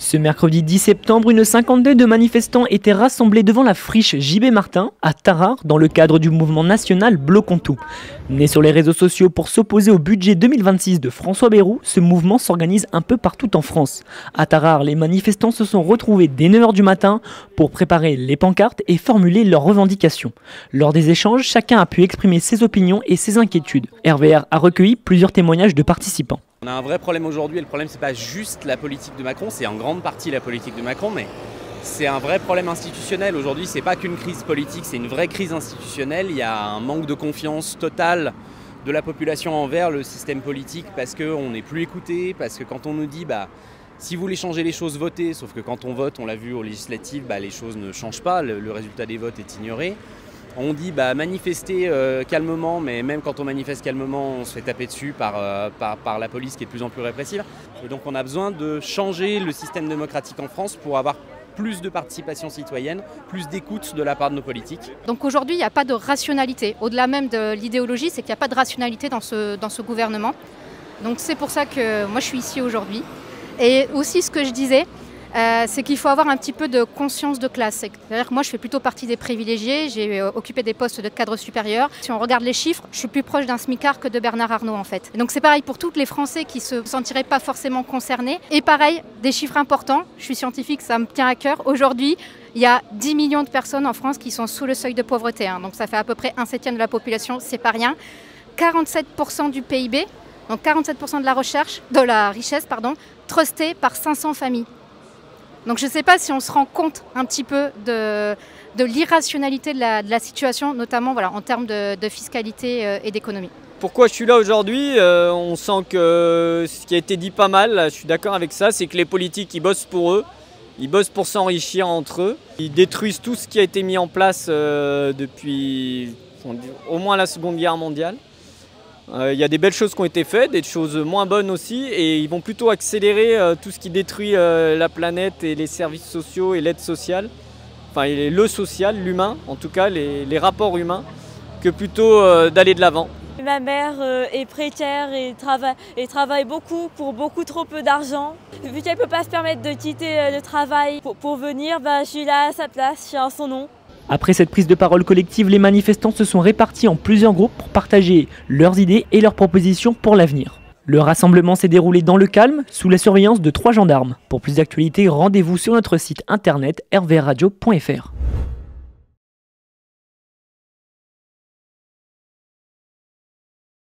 Ce mercredi 10 septembre, une cinquantaine de manifestants étaient rassemblés devant la friche JB Martin à Tarare dans le cadre du mouvement national Bloquons tout. Né sur les réseaux sociaux pour s'opposer au budget 2026 de François Bayrou, ce mouvement s'organise un peu partout en France. À Tarare, les manifestants se sont retrouvés dès 9 h du matin pour préparer les pancartes et formuler leurs revendications. Lors des échanges, chacun a pu exprimer ses opinions et ses inquiétudes. RVR a recueilli plusieurs témoignages de participants. On a un vrai problème aujourd'hui et le problème c'est pas juste la politique de Macron, c'est en grande partie la politique de Macron, mais c'est un vrai problème institutionnel. Aujourd'hui c'est pas qu'une crise politique, c'est une vraie crise institutionnelle. Il y a un manque de confiance totale de la population envers le système politique parce qu'on n'est plus écouté, parce que quand on nous dit si vous voulez changer les choses, votez, sauf que quand on vote, on l'a vu aux législatives, les choses ne changent pas, le résultat des votes est ignoré. On dit manifester calmement, mais même quand on manifeste calmement, on se fait taper dessus par la police qui est de plus en plus répressive. Et donc on a besoin de changer le système démocratique en France pour avoir plus de participation citoyenne, plus d'écoute de la part de nos politiques. Donc aujourd'hui, il n'y a pas de rationalité. Au-delà même de l'idéologie, c'est qu'il n'y a pas de rationalité dans ce gouvernement. Donc c'est pour ça que moi je suis ici aujourd'hui. Et aussi ce que je disais, c'est qu'il faut avoir un petit peu de conscience de classe. C'est-à-dire que moi, je fais plutôt partie des privilégiés. J'ai occupé des postes de cadre supérieur. Si on regarde les chiffres, je suis plus proche d'un smicard que de Bernard Arnault, en fait. Et donc c'est pareil pour tous les Français qui se sentiraient pas forcément concernés. Et pareil, des chiffres importants. Je suis scientifique, ça me tient à cœur. Aujourd'hui, il y a 10 millions de personnes en France qui sont sous le seuil de pauvreté. Donc ça fait à peu près 1/7 de la population, c'est pas rien. 47% du PIB, donc 47% de la richesse, trustée par 500 familles. Donc je ne sais pas si on se rend compte un petit peu de l'irrationalité de la situation, notamment en termes de fiscalité et d'économie. Pourquoi je suis là aujourd'hui, on sent que ce qui a été dit pas mal, je suis d'accord avec ça, c'est que les politiques ils bossent pour eux, ils bossent pour s'enrichir entre eux, ils détruisent tout ce qui a été mis en place depuis au moins la Seconde Guerre mondiale. Il y a des belles choses qui ont été faites, des choses moins bonnes aussi, et ils vont plutôt accélérer tout ce qui détruit la planète et les services sociaux et l'aide sociale, enfin le social, l'humain, en tout cas les rapports humains, que plutôt d'aller de l'avant. Ma mère est précaire et travaille beaucoup pour beaucoup trop peu d'argent. Vu qu'elle ne peut pas se permettre de quitter le travail pour venir, je suis là à sa place, je suis en son nom. Après cette prise de parole collective, les manifestants se sont répartis en plusieurs groupes pour partager leurs idées et leurs propositions pour l'avenir. Le rassemblement s'est déroulé dans le calme, sous la surveillance de 3 gendarmes. Pour plus d'actualités, rendez-vous sur notre site internet rvrradio.fr.